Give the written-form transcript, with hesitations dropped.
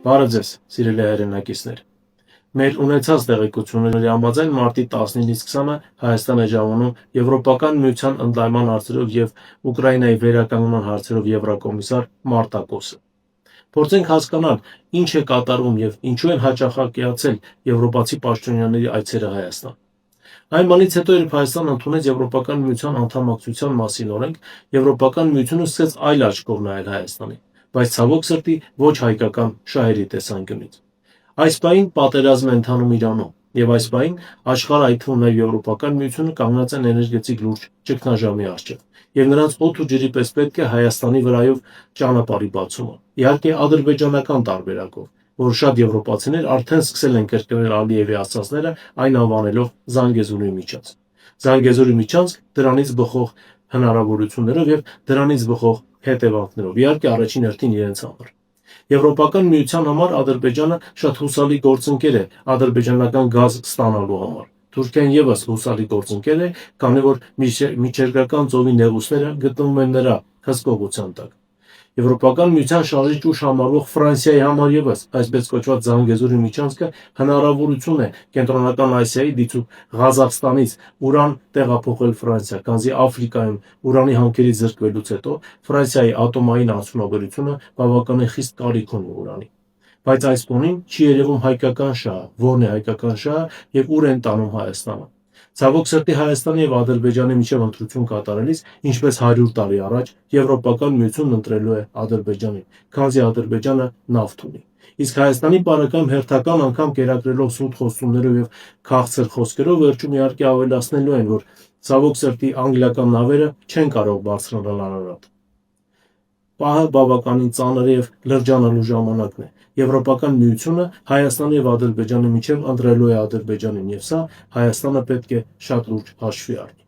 Բարև ձեզ, սիրելի հայրենակիցներ։ Մեր ունեցած տեղեկությունների համաձայն մարտի 19-ից 20-ը Հայաստան է ժամանում Եվրոպական միության ընդլայնման հարցերով եւ Ուկրաինայի վերականգնման հարցերով Եվրոկոմիսար Մարտակոսը։ Փորձենք հասկանալ, ինչ է կատարվում եւ ինչու են հաճախակիացել եվրոպացի պաշտոնյաների այցերը Հայաստան։ Այն բանից հետո, երբ Հայաստանը ընդունեց Եվրոպական միության անդամակցության մասին օրենք, Եվրոպական միությունը սկսեց այլ աչքով նայել Հայաստանին, բայց ցավոք սրտի ոչ հայկական շահերի տեսանկյունից։ Այս պահին պատերազմ է ընթանում Իրանում, եւ այս պահին աշխարհը, այդ թվում նաեւ Եվրոպական միությունը, կանգնած են էներգետիկ լուրջ ճգնաժամի առջեւ, եւ նրանց օդ ու ջրի պես պետք է Հայաստանի վրայով ճանապարհի բացումը։ Իհարկե, ադրբեջանական տարբերակով, որ շատ եվրոպացիներ արդեն սկսել են կրկնել Ալիևի ասածները, այն անվանելով Զանգեզուրի միջանցք։ Զանգեզուրի միջանցք դրանից բխող հնարավորություններով եւ դրանից բխող հետևանքներով, իհարկե առաջին հերթին իրենց համար։ Եվրոպական միության համար Ադրբեջանը շատ հուսալի գործընկեր է ադրբեջանական գազ ստանալու համար։ Թուրքիան եւս հուսալի գործընկեր է, քանի որ միջերկրական ծովի նեղուցները գտնվում են նրա հսկողության տակ։ Եվրոպական միության շարժիչ ուժ համարվող Ֆրանսիայի համար եւս այսպես կոչված Զանգեզուրի միջանցքը հնարավորություն է Կենտրոնական Ասիայի դիցուք Ղազախստանից ուրան տեղափոխել Ֆրանսիա, քանզի Աֆրիկայում ուրանի հանքերից զրկվելուց հետո Ֆրանսիայի ատոմային արդյունաբերությունը բավականին խիստ կարիք ունի ուրանի։ Բայց այս բանին չի երևում հայկական շահը, որն է հայկական շահը եւ ուր են տանում Հայաստանը։ Ցավոք սրտի Հայաստանի եւ Ադրբեջանի միջև ընտրություն կատարելիս, ինչպես 100 տարի առաջ, Եվրոպական միությունն ընտրելու է Ադրբեջանին, քանզի Ադրբեջանը նավթ ունի։ Իսկ Հայաստանի բարեկամ հերթական անգամ կերակրելով սուտ խոստումներով եւ քաղցր խոսքերով վերջում իհարկե ավելացնելու են, որ ցավոք սրտի անգլիական նավերը չեն կարող բարձրանալ անարատ։ Պահը բավականին ծանր եւ լրջանալու ժամանակն է։ Եվրոպական միությունը Հայաստանի եւ Ադրբեջանի միջև ընտրելու է Ադրբեջանին, եւ սա Հայաստանը պետք է շատ լուրջ հաշվի առնի։